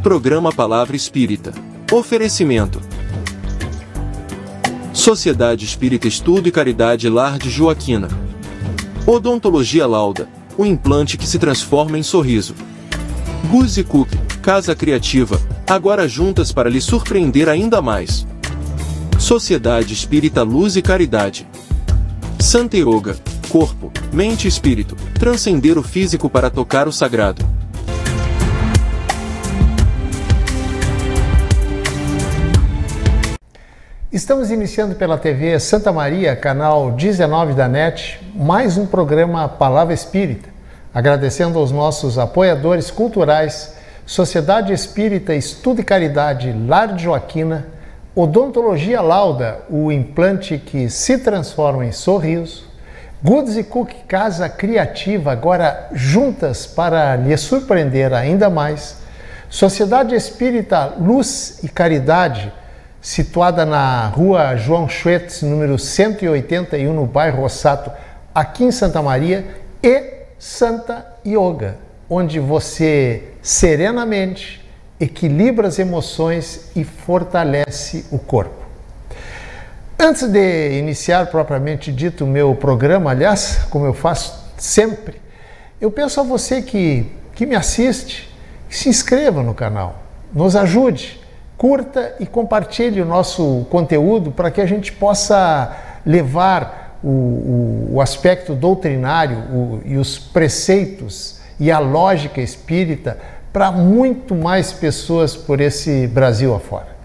Programa Palavra Espírita. Oferecimento: Sociedade Espírita Estudo e Caridade Lar de Joaquina. Odontologia Lauda, o implante que se transforma em sorriso. Guzzi Cook, Casa Criativa, agora juntas para lhe surpreender ainda mais. Sociedade Espírita Luz e Caridade. Santa Yoga, corpo, mente e espírito, transcender o físico para tocar o sagrado. Estamos iniciando pela TV Santa Maria, canal 19 da NET, mais um programa Palavra Espírita. Agradecendo aos nossos apoiadores culturais, Sociedade Espírita Estudo e Caridade Lar de Joaquina, Odontologia Lauda, o implante que se transforma em sorriso, Guzzi Cook Casa Criativa, agora juntas para lhe surpreender ainda mais, Sociedade Espírita Luz e Caridade, situada na rua João Schwetz, número 181, no bairro Rossato, aqui em Santa Maria, e Santa Yoga, onde você serenamente equilibra as emoções e fortalece o corpo. Antes de iniciar propriamente dito o meu programa, aliás, como eu faço sempre, eu peço a você que me assiste, que se inscreva no canal, nos ajude, curta e compartilhe o nosso conteúdo para que a gente possa levar o aspecto doutrinário e os preceitos e a lógica espírita para muito mais pessoas por esse Brasil afora.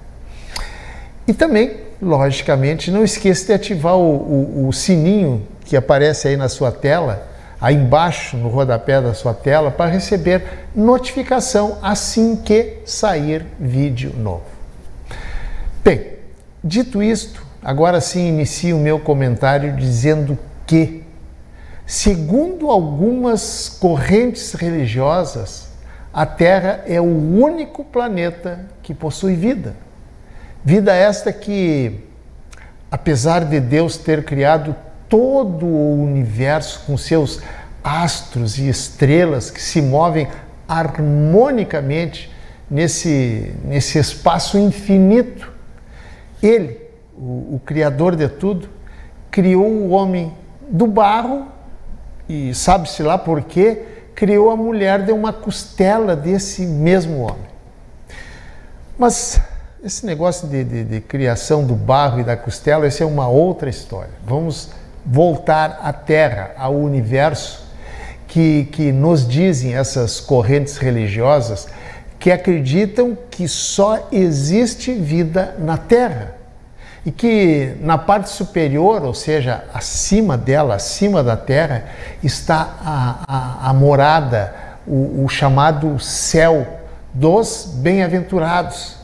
E também, logicamente, não esqueça de ativar o sininho que aparece aí na sua tela, aí embaixo no rodapé da sua tela, para receber notificação assim que sair vídeo novo. Bem, dito isto, agora sim inicio o meu comentário dizendo que, segundo algumas correntes religiosas, a Terra é o único planeta que possui vida. Vida esta que, apesar de Deus ter criado todo o universo com seus astros e estrelas que se movem harmonicamente nesse espaço infinito, Ele, o Criador de tudo, criou o homem do barro e sabe-se lá por quê, criou a mulher de uma costela desse mesmo homem. Mas esse negócio de criação do barro e da costela, essa é uma outra história. Vamos voltar à Terra, ao universo, que nos dizem essas correntes religiosas que acreditam que só existe vida na Terra e que na parte superior, ou seja, acima dela, acima da Terra, está a morada, o chamado céu dos bem-aventurados.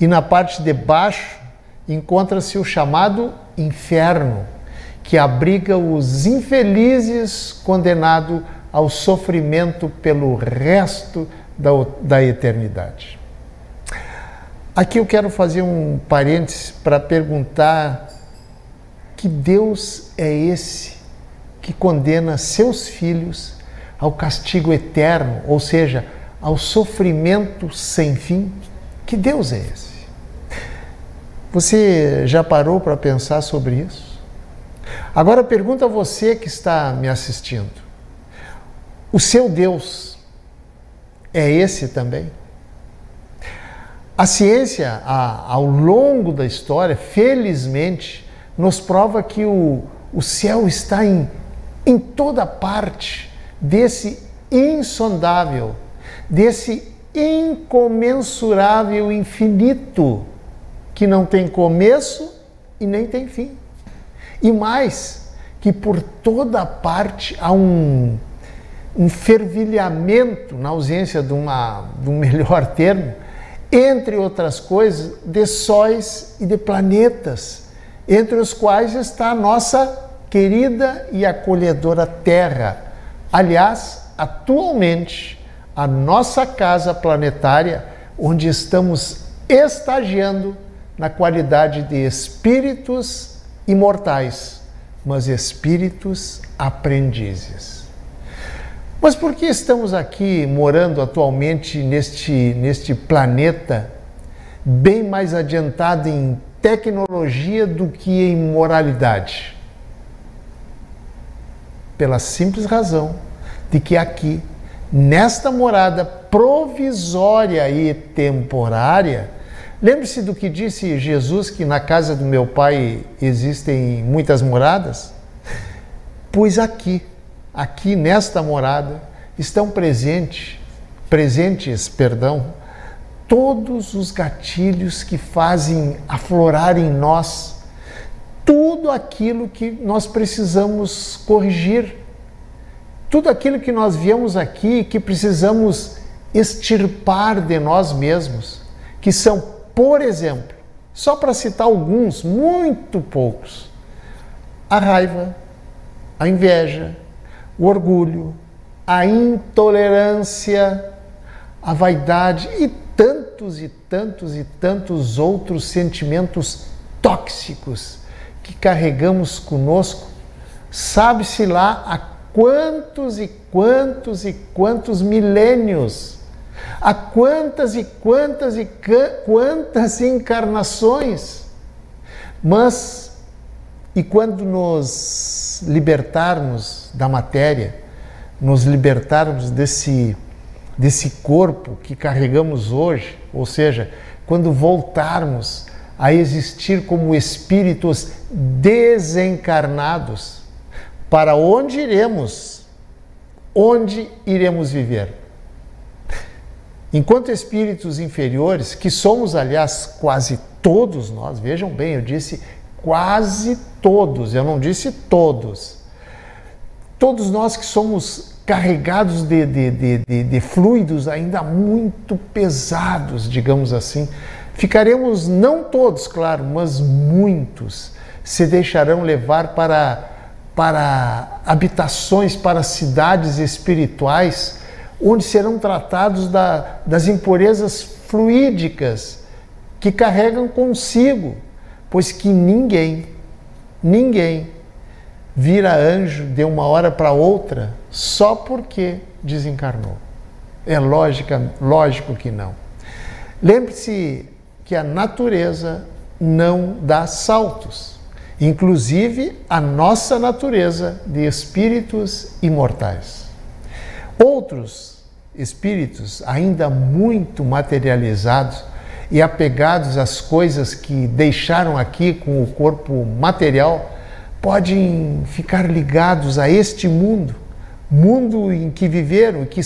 E na parte de baixo encontra-se o chamado inferno, que abriga os infelizes condenados ao sofrimento pelo resto da eternidade. Aqui eu quero fazer um parênteses para perguntar: que Deus é esse que condena seus filhos ao castigo eterno, ou seja, ao sofrimento sem fim? Que Deus é esse? Você já parou para pensar sobre isso? Agora pergunta a você que está me assistindo: o seu Deus é esse também? A ciência, ao longo da história, felizmente, nos prova que o céu está em toda parte, desse insondável, desse incomensurável infinito, que não tem começo e nem tem fim. E mais, que por toda parte há um fervilhamento, na ausência de um melhor termo, entre outras coisas, de sóis e de planetas, entre os quais está a nossa querida e acolhedora Terra. Aliás, atualmente, a nossa casa planetária, onde estamos estagiando na qualidade de espíritos imortais, mas espíritos aprendizes. Mas por que estamos aqui morando atualmente neste planeta bem mais adiantado em tecnologia do que em moralidade? Pela simples razão de que aqui, nesta morada provisória e temporária, lembre-se do que disse Jesus, que na casa do meu Pai existem muitas moradas? Pois aqui nesta morada, estão presentes, todos os gatilhos que fazem aflorar em nós tudo aquilo que nós precisamos corrigir, tudo aquilo que nós viemos aqui que precisamos extirpar de nós mesmos, que são, por exemplo, só para citar alguns, muito poucos, a raiva, a inveja, o orgulho, a intolerância, a vaidade e tantos outros sentimentos tóxicos que carregamos conosco, sabe-se lá há quantos milênios, há quantas encarnações. Mas, e quando nos libertarmos da matéria, nos libertarmos desse corpo que carregamos hoje, ou seja, quando voltarmos a existir como espíritos desencarnados, para onde iremos? Onde iremos viver? Enquanto espíritos inferiores, que somos, aliás, quase todos nós, vejam bem, eu disse quase todos, eu não disse todos. Todos nós que somos carregados de fluidos ainda muito pesados, digamos assim, ficaremos, não todos, claro, mas muitos, se deixarão levar para habitações, para cidades espirituais, onde serão tratados das impurezas fluídicas que carregam consigo, pois que ninguém vira anjo de uma hora para outra só porque desencarnou. É lógico que não. Lembre-se que a natureza não dá saltos, inclusive a nossa natureza de espíritos imortais. Outros espíritos ainda muito materializados e apegados às coisas que deixaram aqui com o corpo material, podem ficar ligados a este mundo em que viveram, que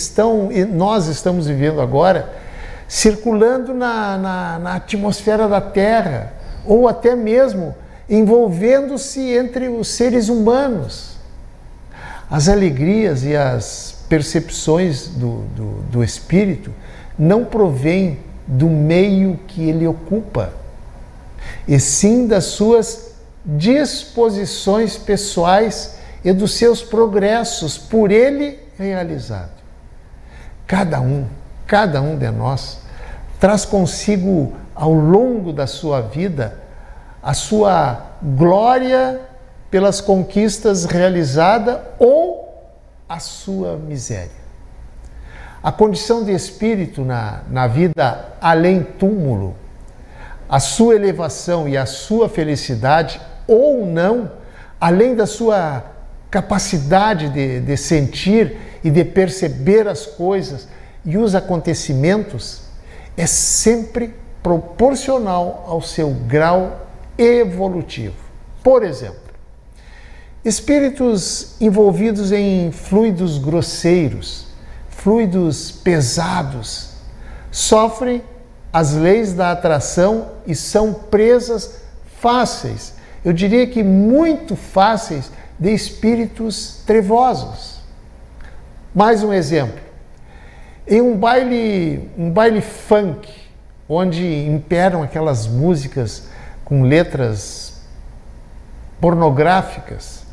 nós estamos vivendo agora, circulando na atmosfera da Terra, ou até mesmo envolvendo-se entre os seres humanos. As alegrias e as percepções do espírito não provêm do meio que ele ocupa, e sim das suas disposições pessoais e dos seus progressos por ele realizado. Cada um de nós traz consigo ao longo da sua vida a sua glória pelas conquistas realizadas ou a sua miséria. A condição de espírito na vida além túmulo, a sua elevação e a sua felicidade ou não, além da sua capacidade de sentir e de perceber as coisas e os acontecimentos, é sempre proporcional ao seu grau evolutivo. Por exemplo, espíritos envolvidos em fluidos grosseiros, fluidos pesados, sofrem as leis da atração e são presas fáceis, eu diria que muito fáceis, de espíritos trevosos. Mais um exemplo. Em um baile funk, onde imperam aquelas músicas com letras pornográficas,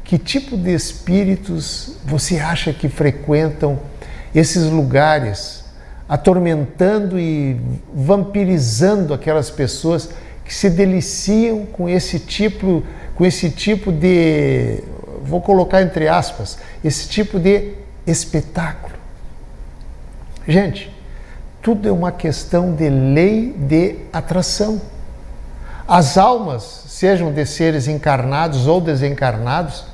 que tipo de espíritos você acha que frequentam esses lugares, atormentando e vampirizando aquelas pessoas que se deliciam com esse tipo de, vou colocar entre aspas, esse tipo de espetáculo. Gente, tudo é uma questão de lei de atração. As almas, sejam de seres encarnados ou desencarnados,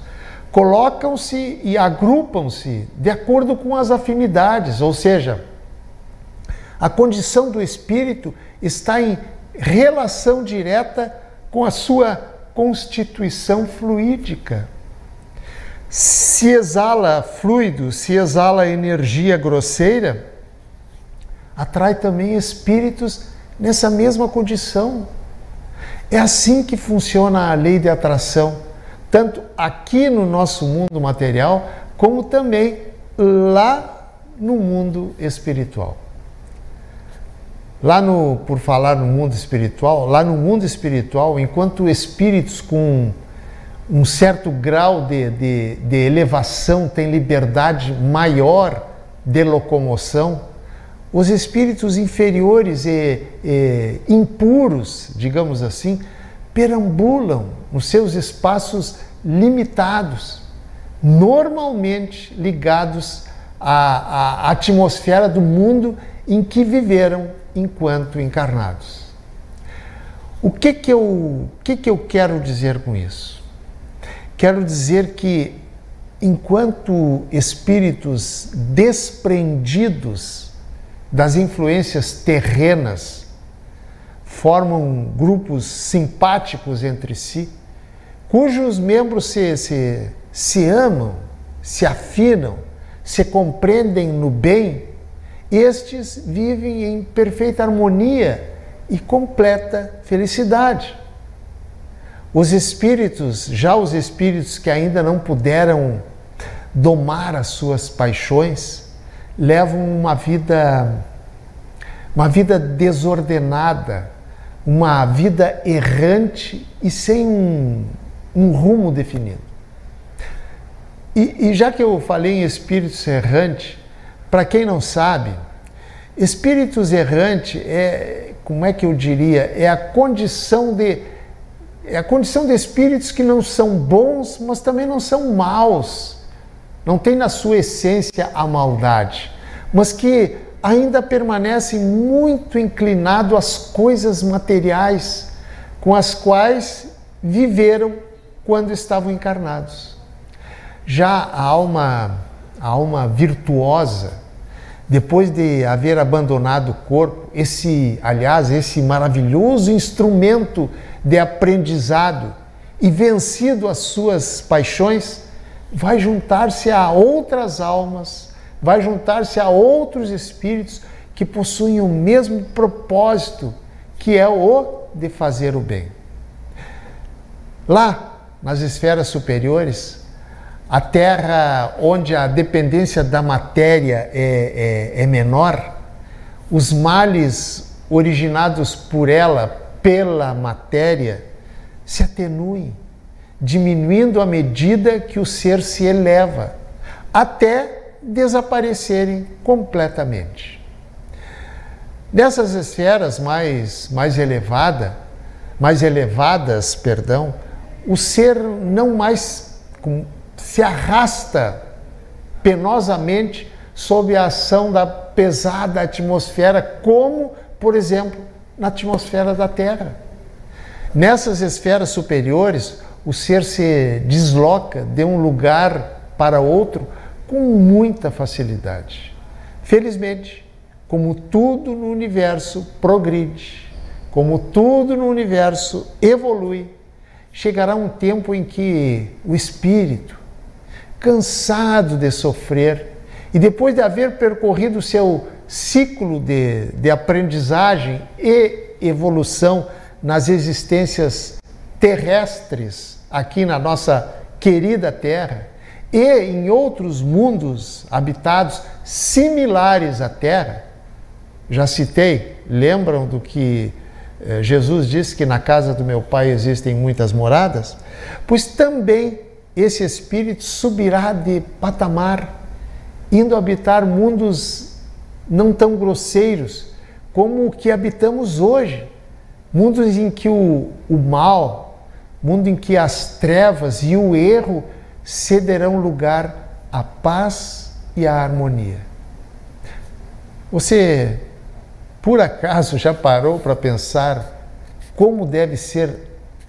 colocam-se e agrupam-se de acordo com as afinidades, ou seja, a condição do espírito está em relação direta com a sua constituição fluídica. Se exala fluido, se exala energia grosseira, atrai também espíritos nessa mesma condição. É assim que funciona a lei de atração, tanto aqui no nosso mundo material, como também lá no mundo espiritual. Por falar no mundo espiritual, lá no mundo espiritual, enquanto espíritos com um certo grau de elevação têm liberdade maior de locomoção, os espíritos inferiores e impuros, digamos assim, perambulam nos seus espaços limitados, normalmente ligados à atmosfera do mundo em que viveram enquanto encarnados. O que eu quero dizer com isso? Quero dizer que, enquanto espíritos desprendidos das influências terrenas formam grupos simpáticos entre si, cujos membros se amam, se afinam, se compreendem no bem, estes vivem em perfeita harmonia e completa felicidade. Os espíritos que ainda não puderam domar as suas paixões, levam uma vida desordenada, uma vida errante e sem um rumo definido. E já que eu falei em espíritos errantes, para quem não sabe, espíritos errantes é a condição de espíritos que não são bons, mas também não são maus. Não tem na sua essência a maldade, mas que ainda permanecem muito inclinados às coisas materiais com as quais viveram quando estavam encarnados. Já a alma virtuosa, depois de haver abandonado o corpo, esse maravilhoso instrumento de aprendizado e vencido as suas paixões, vai juntar-se a outras almas, vai juntar-se a outros espíritos que possuem o mesmo propósito, que é o de fazer o bem. Lá, nas esferas superiores, a Terra, onde a dependência da matéria é menor, os males originados por ela, pela matéria, se atenuem, diminuindo à medida que o ser se eleva, até desaparecerem completamente. Nessas esferas mais elevadas, o ser não mais se arrasta penosamente sob a ação da pesada atmosfera, como, por exemplo, na atmosfera da Terra. Nessas esferas superiores, o ser se desloca de um lugar para outro com muita facilidade. Felizmente, como tudo no universo progride, como tudo no universo evolui, chegará um tempo em que o espírito, cansado de sofrer, e depois de haver percorrido o seu ciclo de aprendizagem e evolução nas existências terrestres, aqui na nossa querida Terra, e em outros mundos habitados similares à Terra, já citei, lembram do que Jesus disse, que na casa do meu Pai existem muitas moradas? Pois também esse espírito subirá de patamar, indo habitar mundos não tão grosseiros como o que habitamos hoje, mundos em que o mal, mundo em que as trevas e o erro cederão lugar à paz, e a harmonia. Você, por acaso, já parou para pensar como deve ser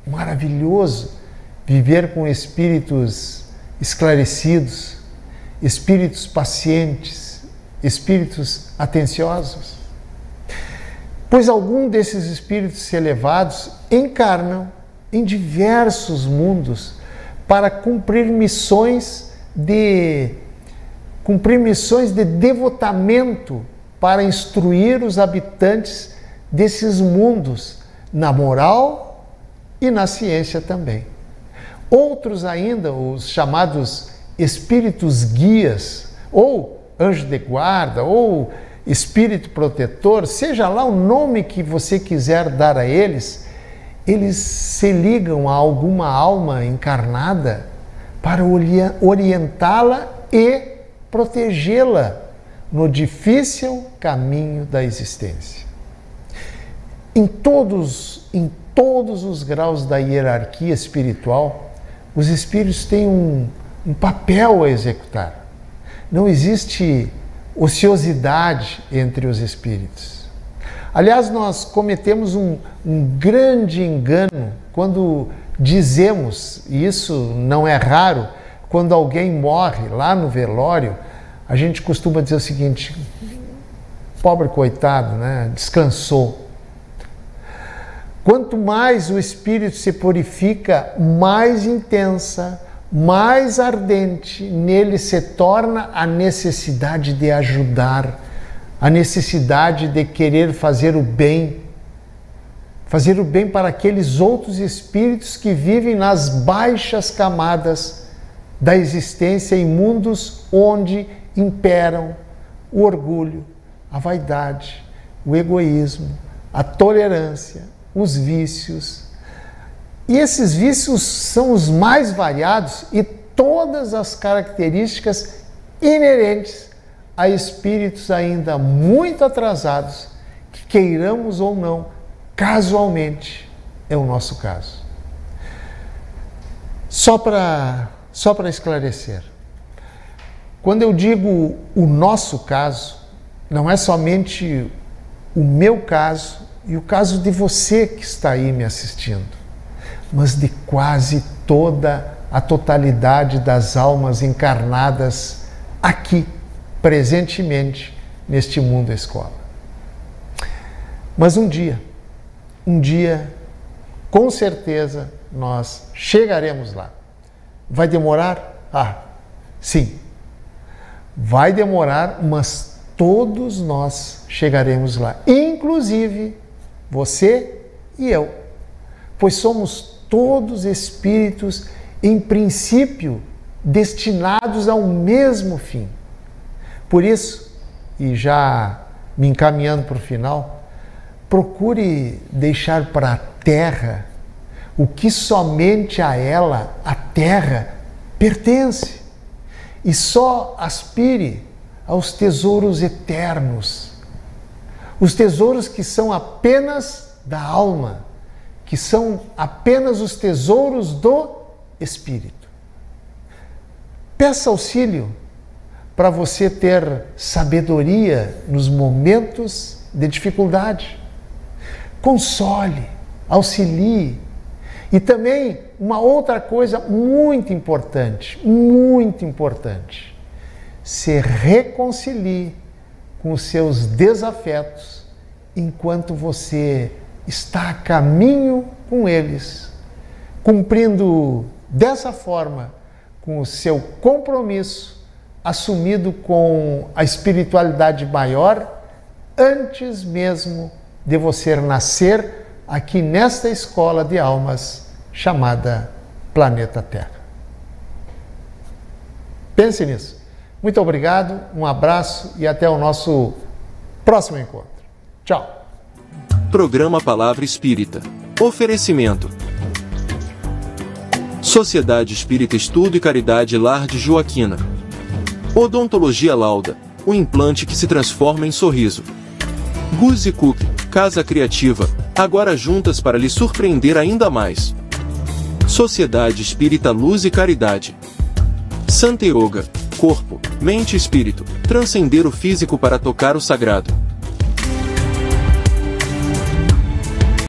maravilhoso viver com espíritos esclarecidos, espíritos pacientes, espíritos atenciosos? Pois algum desses espíritos elevados encarnam em diversos mundos para cumprir missões de devotamento para instruir os habitantes desses mundos na moral e na ciência também. Outros ainda, os chamados espíritos guias, ou anjo de guarda, ou espírito protetor, seja lá o nome que você quiser dar a eles, eles se ligam a alguma alma encarnada para orientá-la e protegê-la no difícil caminho da existência. Em todos os graus da hierarquia espiritual, os espíritos têm um papel a executar. Não existe ociosidade entre os espíritos. Aliás, nós cometemos um grande engano quando dizemos, e isso não é raro, quando alguém morre lá no velório, a gente costuma dizer o seguinte: pobre coitado, né? Descansou. Quanto mais o espírito se purifica, mais intensa, mais ardente nele se torna a necessidade de ajudar, a necessidade de querer fazer o bem para aqueles outros espíritos que vivem nas baixas camadas da existência em mundos onde imperam o orgulho, a vaidade, o egoísmo, a tolerância, os vícios. E esses vícios são os mais variados e todas as características inerentes a espíritos ainda muito atrasados, que queiramos ou não, casualmente é o nosso caso. Só para esclarecer, quando eu digo o nosso caso, não é somente o meu caso e o caso de você que está aí me assistindo, mas de quase toda a totalidade das almas encarnadas aqui, presentemente, neste mundo escola. Mas um dia, com certeza, nós chegaremos lá. Vai demorar? Sim. Vai demorar, mas todos nós chegaremos lá. Inclusive, você e eu. Pois somos todos espíritos, em princípio, destinados ao mesmo fim. Por isso, e já me encaminhando para o final, procure deixar para a Terra o que somente a ela, a Terra, pertence. E só aspire aos tesouros eternos. Os tesouros que são apenas da alma, que são apenas os tesouros do Espírito. Peça auxílio para você ter sabedoria nos momentos de dificuldade. Console, auxilie. E também uma outra coisa muito importante, se reconcilie com os seus desafetos enquanto você está a caminho com eles, cumprindo dessa forma com o seu compromisso assumido com a espiritualidade maior antes mesmo de você nascer aqui nesta escola de almas chamada Planeta Terra. Pense nisso. Muito obrigado, um abraço e até o nosso próximo encontro. Tchau. Programa Palavra Espírita. Oferecimento: Sociedade Espírita Estudo e Caridade Lar de Joaquina. Odontologia Lauda, o implante que se transforma em sorriso. Guzi Cookie, Casa Criativa, agora juntas para lhe surpreender ainda mais. Sociedade Espírita Luz e Caridade. Santa Yoga, corpo, mente e espírito, transcender o físico para tocar o sagrado.